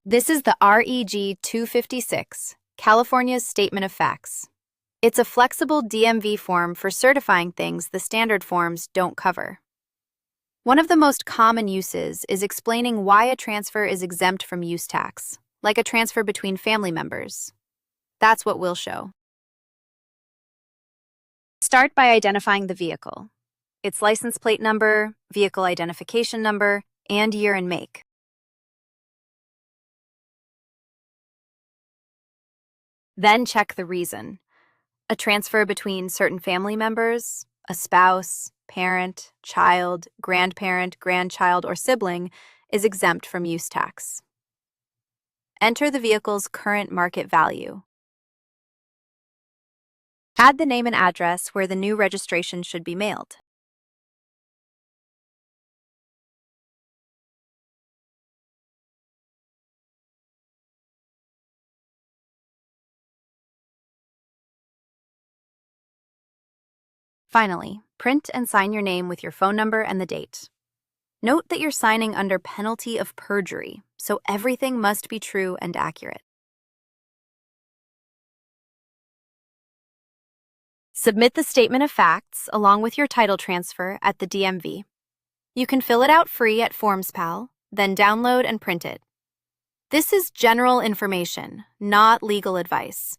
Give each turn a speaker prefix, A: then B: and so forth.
A: This is the REG 256, California's Statement of Facts. It's a flexible DMV form for certifying things the standard forms don't cover. One of the most common uses is explaining why a transfer is exempt from use tax, like a transfer between family members. That's what we'll show. Start by identifying the vehicle, its license plate number, vehicle identification number, and year and make. Then check the reason. A transfer between certain family members, a spouse, parent, child, grandparent, grandchild, or sibling is exempt from use tax. Enter the vehicle's current market value. Add the name and address where the new registration should be mailed. Finally, print and sign your name with your phone number and the date. Note that you're signing under penalty of perjury, so everything must be true and accurate. Submit the statement of facts along with your title transfer at the DMV. You can fill it out free at FormsPal, then download and print it. This is general information, not legal advice.